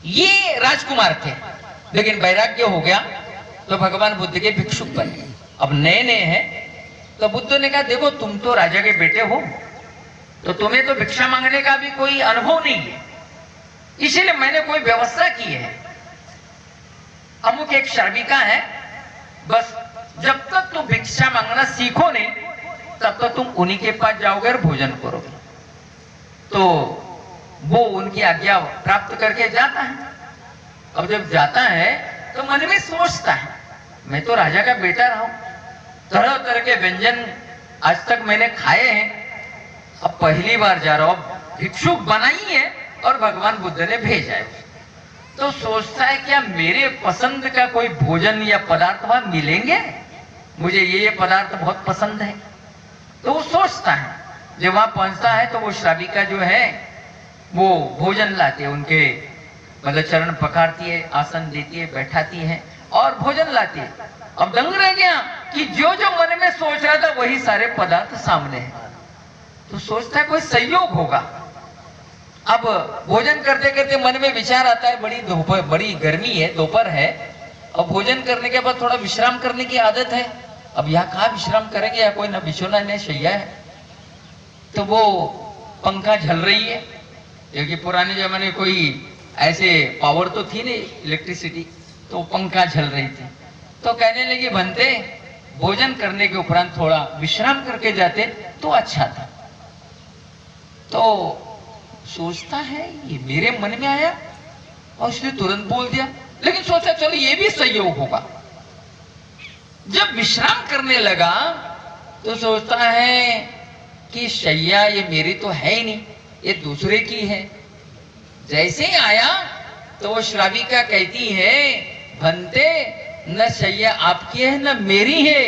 ये राजकुमार थे, लेकिन वैराग्य हो गया तो भगवान बुद्ध के भिक्षुक बने। अब नए नए हैं तो बुद्ध ने कहा देखो तुम तो राजा के बेटे हो, तो तुम्हें तो भिक्षा मांगने का भी कोई अनुभव नहीं है, इसीलिए मैंने कोई व्यवस्था की है। अमुक एक श्राविका है, बस जब तक तुम भिक्षा मांगना सीखो नहीं तब तक तुम उन्हीं के पास जाओगे और भोजन करोगे। तो वो उनकी आज्ञा प्राप्त करके जाता है। अब जब जाता है तो मन में सोचता है मैं तो राजा का बेटा रहा हूं, तरह तरह के व्यंजन आज तक मैंने खाए हैं, अब पहली बार जा रहा हूं, भिक्षुक बनाई है और भगवान बुद्ध ने भेजा है। तो सोचता है क्या मेरे पसंद का कोई भोजन या पदार्थ वहां मिलेंगे, मुझे ये पदार्थ बहुत पसंद है। तो वो सोचता है, जब वहां पहुंचता है तो वो श्राविका जो है वो भोजन लाती है, उनके मतलब चरण पखारती है, आसन देती है, बैठाती है और भोजन लाती है। अब दंग रह गया कि जो जो मन में सोच रहा था वही सारे पदार्थ सामने हैं। तो सोचता है कोई संयोग होगा। अब भोजन करते करते मन में विचार आता है बड़ी गर्मी है, दोपहर है, अब भोजन करने के बाद थोड़ा विश्राम करने की आदत है। अब यहाँ कहाँ विश्राम करेंगे, या कोई ना बिछोना न शैया है। तो वो पंखा झल रही है, क्योंकि पुराने जमाने कोई ऐसे पावर तो थी नहीं, इलेक्ट्रिसिटी, तो पंखा झल रही थी। तो कहने लगी बनते भोजन करने के उपरांत थोड़ा विश्राम करके जाते तो अच्छा था। तो सोचता है ये मेरे मन में आया और इसने तुरंत बोल दिया, लेकिन सोचा चलो ये भी संयोग होगा। जब विश्राम करने लगा तो सोचता है कि शैया ये मेरी तो है ही नहीं, ये दूसरे की है। जैसे ही आया तो वो श्राविका कहती है भंते न शैया आपकी है न मेरी है,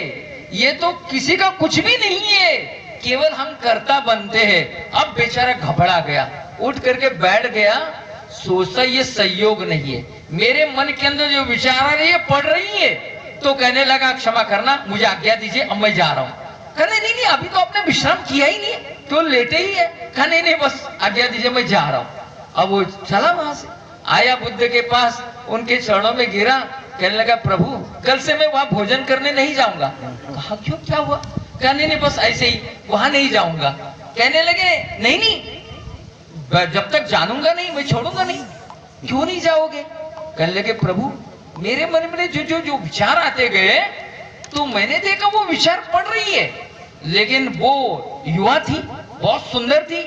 ये तो किसी का कुछ भी नहीं है, केवल हम कर्ता बनते हैं। अब बेचारा घबरा गया, उठ करके बैठ गया, सोचा ये संयोग नहीं है, मेरे मन के अंदर जो विचार आ रही है पढ़ रही है। तो कहने लगा क्षमा करना, मुझे आज्ञा दीजिए, अब मैं जा रहा हूँ। कहने नहीं अभी तो आपने विश्राम किया ही नहीं, तो लेटे ही है। कहने नहीं बस आज्ञा दीजिए मैं जा रहा हूँ। अब वो चला, वहां से आया बुद्ध के पास, उनके चरणों में गिरा, कहने लगा प्रभु कल से मैं वहां भोजन करने नहीं जाऊंगा। कहा क्यों, क्या हुआ? कहने नहीं बस ऐसे ही, वहां नहीं जाऊंगा। कहने लगे नहीं नहीं जब तक जानूंगा नहीं मैं छोड़ूंगा नहीं। क्यों नहीं जाओगे? कहने लगे प्रभु मेरे मन में जो विचार आते गए तो मैंने देखा वो विचार पढ़ रही है, लेकिन वो युवा थी, बहुत सुंदर थी,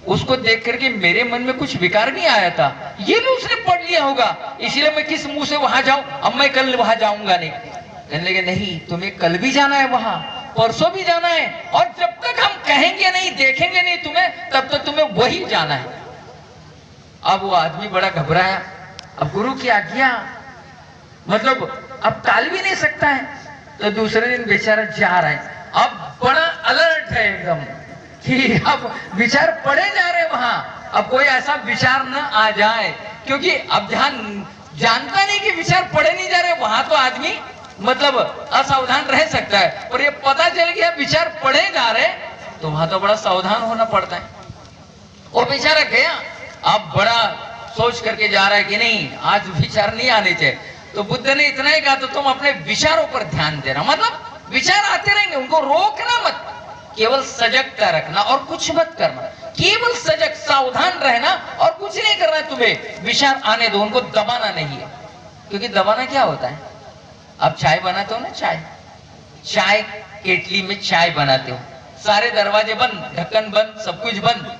उसको देख करके मेरे मन में कुछ विकार नहीं आया था, ये भी उसने पढ़ लिया होगा, इसलिए मैं किस मुंह से वहां जाऊं, अब मैं कल वहां जाऊंगा नहीं। कहने लगे नहीं तुम्हें कल भी जाना है वहां, परसों भी जाना है, और जब तक हम कहेंगे नहीं देखेंगे नहीं तुम्हें तब तक तुम्हें वही जाना है। अब वो आदमी बड़ा घबराया, अब गुरु की आज्ञा मतलब अब टाल भी नहीं सकता है। तो दूसरे दिन बेचारा जा रहा है, अब बड़ा अलर्ट है एकदम कि अब विचार पड़े जा रहे वहां, अब कोई ऐसा विचार न आ जाए, क्योंकि अब ध्यान जानता नहीं कि विचार पड़े नहीं जा रहे, वहां तो आदमी मतलब असावधान रह सकता है, और ये पता चल गया विचार पड़े जा रहे तो वहां तो बड़ा सावधान होना पड़ता है। वो बेचारा गया, अब बड़ा सोच करके जा रहा है कि नहीं आज विचार नहीं आने चाहिए। तो बुद्ध ने इतना ही कहा तो तुम अपने विचारों पर ध्यान देना, मतलब विचार आते रहेंगे उनको रोकना मत, केवल सजगता रखना और कुछ मत करना, केवल सजग सावधान रहना और कुछ नहीं करना। तुम्हें विचार आने दो, उनको दबाना नहीं है, क्योंकि दबाना क्या होता है, अब चाय बनाते हो ना, चाय केटली में चाय बनाते हो, सारे दरवाजे बंद, ढक्कन बंद, सब कुछ बंद,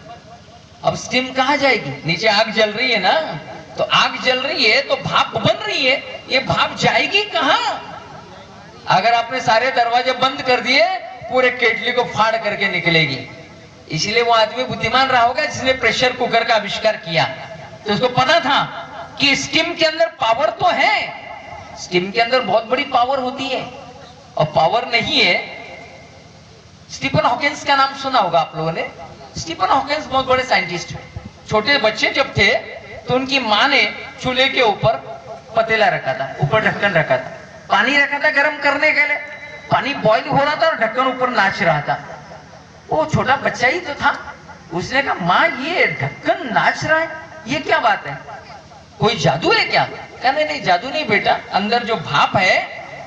अब स्टीम कहाँ जाएगी? नीचे आग जल रही है ना, तो आग जल रही है तो भाप बन रही है, ये भाप जाएगी कहाँ? अगर आपने सारे दरवाजे बंद कर दिए पूरे केटली को फाड़ करके निकलेगी। इसलिए वो आदमी बुद्धिमान रहा होगा जिसने प्रेशर कुकर का आविष्कार किया, तो उसको पता था कि स्टीम के अंदर पावर तो है, स्टीम के अंदर बहुत बड़ी पावर होती है, और पावर नहीं है। स्टीफन हॉकिंस का नाम सुना होगा आप लोगों ने। स्टीफन हॉकिंस बहुत बड़े साइंटिस्ट है। छोटे बच्चे जब थे तो उनकी माँ ने चूल्हे के ऊपर पतीला रखा था, ऊपर ढक्कन रखा था, पानी रखा था गर्म करने के लिए, पानी बॉईल हो रहा था और ढक्कन ऊपर नाच रहा था। वो छोटा बच्चा ही तो था, उसने कहा माँ ये ढक्कन नाच रहा है, ये क्या बात है? कोई जादू है क्या? कहने नहीं जादू नहीं बेटा, अंदर जो भाप है,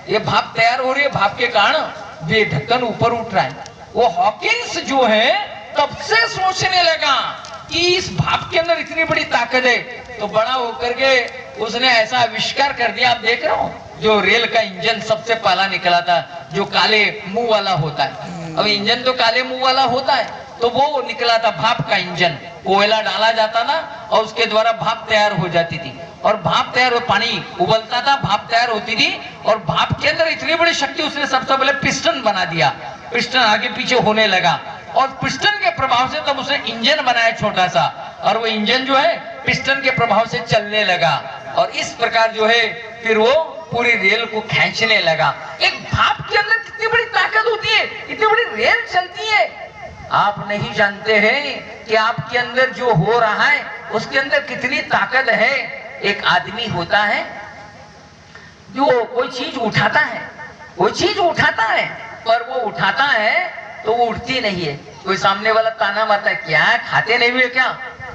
ये भाप तैयार हो रही है, भाप के कारण ये ढक्कन ऊपर उठ रहा है। वो हॉकिंस जो है तब से सोचने लगा कि इस भाप के अंदर इतनी बड़ी ताकत है, तो बड़ा होकर के उसने ऐसा आविष्कार कर दिया। आप देख रहे हो जो रेल का इंजन सबसे पहला निकला था, जो काले मुंह वाला होता है। अब इंजन तो काले मुंह वाला होता है, तो वो निकला था भाप का इंजन। कोयला डाला जाता था और उसके द्वारा भाप तैयार हो जाती थी, और भाप तैयार, पानी उबलता था, भाप तैयार होती थी, और भाप के अंदर इतनी बड़ी शक्ति, उसने सबसे पहले पिस्टन बना दिया। पिस्टन आगे पीछे होने लगा, और पिस्टन के प्रभाव से तब उसने इंजन बनाया छोटा सा, और वो इंजन जो है पिस्टन के प्रभाव से चलने लगा, और इस प्रकार जो है फिर वो पूरी रेल को खींचने लगा। एक भाप के अंदर कितनी बड़ी ताकत होती है, इतनी बड़ी रेल चलती है। आप नहीं जानते हैं कि आपके अंदर जो हो रहा है उसके अंदर कितनी ताकत है। एक आदमी होता है जो कोई चीज उठाता है, कोई चीज उठाता है, पर वो उठाता है तो वो उठती नहीं है। कोई सामने वाला ताना मारता है, क्या खाते नहीं हुए क्या?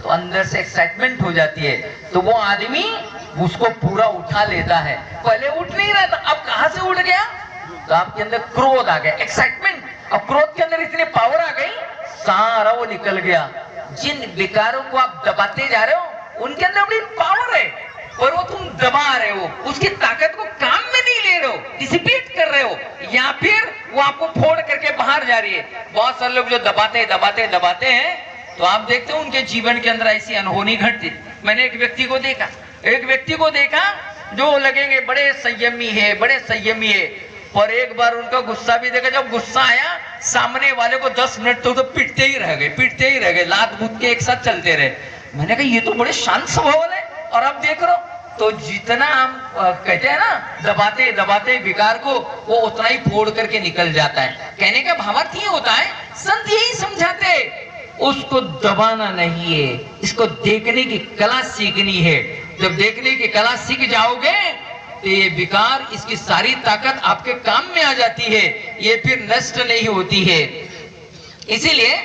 तो अंदर से एक्साइटमेंट हो जाती है, तो वो आदमी उसको पूरा उठा लेता है। पहले उठ नहीं रहा था, अब कहां से उठ गया? तो आपके अंदर क्रोध आ गया, एक्साइटमेंट। अब क्रोध के अंदर इतनी पावर आ गई, सारा वो निकल गया। जिन विकारों को आप दबाते जा रहे हो उनके अंदर बड़ी पावर है, और वो तुम दबा रहे हो, उसकी ताकत को काम में नहीं ले रहे हो, डिसिपेट कर रहे हो, या फिर वो आपको फोड़ करके बाहर जा रही है। बहुत सारे लोग जो दबाते हैं, तो आप देखते हो उनके जीवन के अंदर ऐसी अनहोनी घटती। मैंने एक व्यक्ति को देखा जो लगेंगे बड़े संयमी है, पर एक बार उनका गुस्सा भी देखा। जब गुस्सा आया, सामने वाले को 10 मिनट तो पिटते ही रह गए, लात बूत के एक साथ चलते रहे। मैंने कहा ये तो बड़े शांत स्वभाव है, और अब देख रहे हो तो जितना हम कहते हैं ना दबाते विकार को, वो उतना ही फोड़ करके निकल जाता है। कहने का भावार्थ ये होता है, संत यही समझाते, उसको दबाना नहीं है, इसको देखने की कला सीखनी है। जब देखने की कला सीख जाओगे तो ये विकार, इसकी सारी ताकत आपके काम में आ जाती है, ये फिर नष्ट नहीं होती है। इसीलिए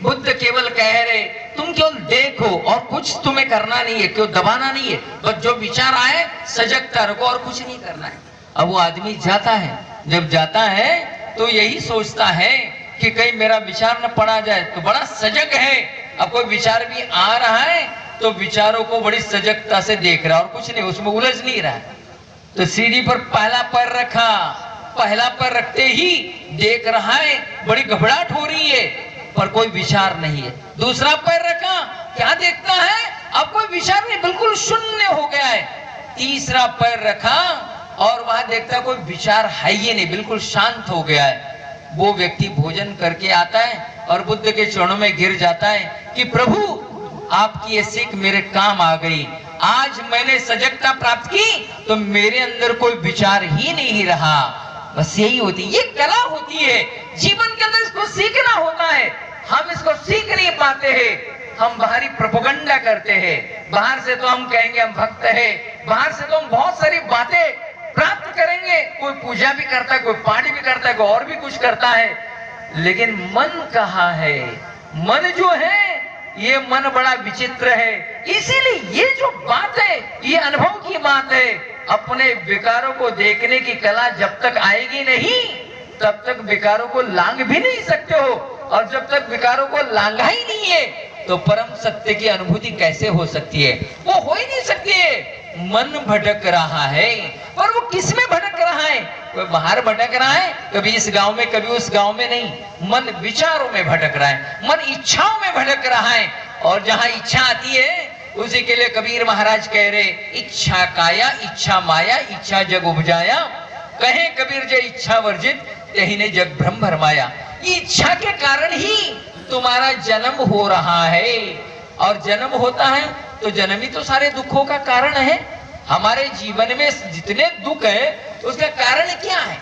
बुद्ध केवल कह रहे, तुम केवल देखो और कुछ तुम्हें करना नहीं है, क्यों दबाना नहीं है, बस जो विचार आए सजगता रखो और कुछ नहीं करना है। अब वो आदमी जाता है, जब जाता है तो यही सोचता है कि कहीं मेरा विचार न पड़ा जाए, तो बड़ा सजग है। अब कोई विचार भी आ रहा है तो विचारों को बड़ी सजगता से देख रहा है, और कुछ नहीं, उसमें उलझ नहीं रहा है। तो सीढ़ी पर पहला पैर रखा, पहला पैर रखते ही देख रहा है बड़ी घबराहट हो रही है, पर कोई विचार नहीं है। दूसरा पैर रखा, क्या देखता है, अब कोई विचार नहीं, बिल्कुल शून्य हो गया है। तीसरा पैर रखा और वहां देखता कोई विचार है ही नहीं, बिल्कुल शांत हो गया है। वो व्यक्ति भोजन करके आता है और बुद्ध के चरणों में गिर जाता है कि प्रभु आपकी ये सीख मेरे काम आ गई। आज मैंने सजगता प्राप्त की तो मेरे अंदर कोई विचार ही नहीं रहा। बस यही होती है, ये कला होती है जीवन के अंदर, इसको सीखना होता है। हम इसको सीख नहीं पाते हैं, हम बाहरी प्रोपेगेंडा करते हैं। बाहर से तो हम कहेंगे हम भक्त है, बाहर से तो हम बहुत सारी बातें प्राप्त करेंगे, कोई पूजा भी करता है, कोई पाठ भी करता है, कोई और भी कुछ करता है, लेकिन मन कहाँ है? मन जो है ये मन बड़ा विचित्र है। इसीलिए ये जो बात है ये अनुभव की बात है। अपने विकारों को देखने की कला जब तक आएगी नहीं तब तक विकारों को लांग भी नहीं सकते हो, और जब तक विकारों को लांगा ही नहीं है तो परम सत्य की अनुभूति कैसे हो सकती है? वो हो ही नहीं सकती है। मन भटक रहा है, पर वो किस में भटक रहा है? कोई बाहर भटक रहा है, कभी इस गांव में कभी उस गांव में नहीं, मन विचारों में भटक रहा है, मन इच्छाओं में भटक रहा है। और जहां इच्छा आती है उसी के लिए कबीर महाराज कह रहे, इच्छा काया इच्छा माया इच्छा जग उपजाया, कहे कबीर जय इच्छा वर्जित यही ने जग भ्रम भरमाया। ये इच्छा के कारण ही तुम्हारा जन्म हो रहा है, और जन्म होता है तो जन्म ही तो सारे दुखों का कारण है। हमारे जीवन में जितने दुख है उसका कारण क्या है?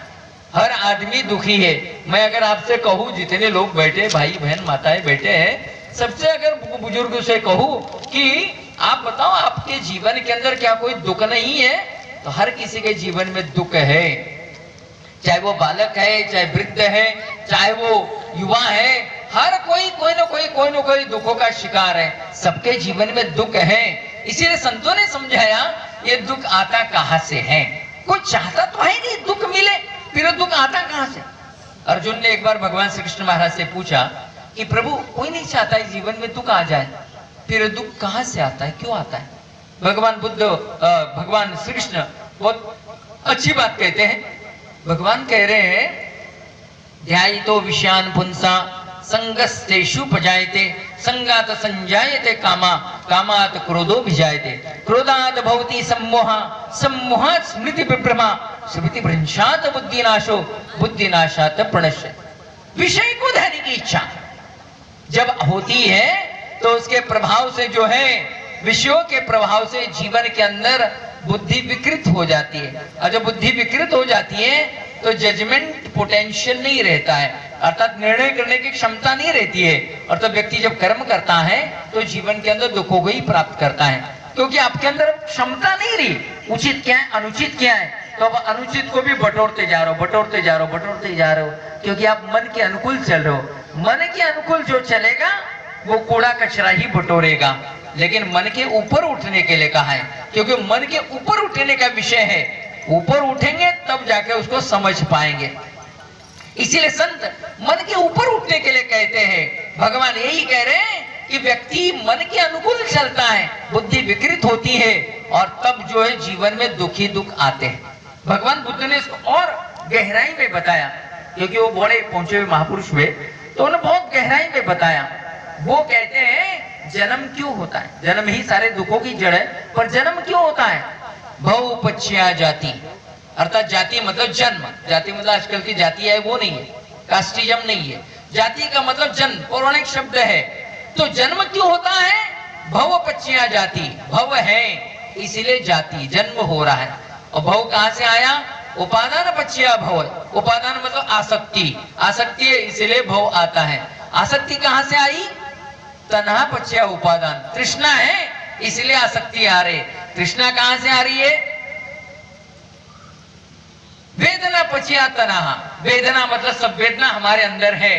हर आदमी दुखी है। मैं अगर आपसे कहूं, जितने लोग बैठे, भाई बहन माताएं बैठे हैं, सबसे अगर बुजुर्ग से कहूं कि आप बताओ आपके जीवन के अंदर क्या कोई दुख नहीं है, तो हर किसी के जीवन में दुख है। चाहे वो बालक है, चाहे वृद्ध है, चाहे वो युवा है, हर कोई कोई न कोई दुखों का शिकार है। सबके जीवन में दुख है, इसीलिए संतों ने समझाया ये दुख आता कहां से है। कोई चाहता तो है नहीं दुख मिले, फिर दुख आता कहां से। अर्जुन ने एक बार भगवान श्री कृष्ण महाराज से पूछा कि प्रभु कोई नहीं चाहता है जीवन में दुख आ जाए, फिर दुख कहां से आता है, क्यों आता है। भगवान श्री कृष्ण बहुत अच्छी बात कहते हैं। भगवान कह रहे हैं ध्यायितो विषयान पुंसा संगस्तेषु पजायते संगात संजायते कामा कामात क्रोधो भिजायते क्रोधात भवति सम्मोहा सम्मोहात् स्मृति विभ्रमा स्मृति भ्रंशात बुद्धिनाशो बुद्धिनाशात प्रणश्यति। विषय को धरने की इच्छा जब होती है तो उसके प्रभाव से जो है, विषयों के प्रभाव से जीवन के अंदर बुद्धि विकृत हो जाती है। और जब बुद्धि विकृत हो जाती है तो जजमेंट पोटेंशियल नहीं रहता है, अर्थात निर्णय करने की क्षमता नहीं रहती है। और तो व्यक्ति जब कर्म करता है तो जीवन के अंदर दुखों को ही प्राप्त करता है, क्योंकि आपके अंदर क्षमता नहीं रही उचित क्या है अनुचित क्या है। तो अब अनुचित को भी बटोरते जा रहे हो, बटोरते जा रहे हो, बटोरते जा रहे हो, क्योंकि आप मन के अनुकूल चल रहे हो। मन के अनुकूल जो चलेगा वो कूड़ा कचरा ही बटोरेगा, लेकिन मन के ऊपर उठने के लिए कहा है, क्योंकि मन के ऊपर उठने का विषय है। ऊपर उठेंगे तब जाके उसको समझ पाएंगे। इसीलिए संत मन के ऊपर उठने के लिए कहते हैं। भगवान यही कह रहे हैं कि व्यक्ति मन के अनुकूल चलता है, बुद्धि विकृत होती है और तब जो है जीवन में दुखी दुख आते हैं। भगवान बुद्ध ने इसको और गहराई में बताया, क्योंकि वो बड़े पहुंचे हुए महापुरुष हुए, तो उन्होंने बहुत गहराई में बताया। वो कहते हैं जन्म क्यों होता है, जन्म ही सारे दुखों की जड़ है, पर जन्म क्यों होता है। भवपच्या जाति, अर्थात जाति मतलब जन्म, जाति मतलब आजकल की जाति है वो नहीं है, कास्टिज्म नहीं है, जाति का मतलब जन्म, पौराणिक शब्द है। तो जन्म क्यों होता है, भवपच्या जाति, भव है इसीलिए जाति जन्म हो रहा है। और भव कहां से आया, उपादान पच्या भव, उपादान मतलब आसक्ति, आसक्ति है इसीलिए भव आता है। आसक्ति कहां से आई, तन्हा पच्या उपादान, तृष्णा है इसलिए आसक्ति आ रही। तृष्णा कहां से आ रही है, वेदना पच्या तन्हा, वेदना मतलब संवेदना हमारे अंदर है,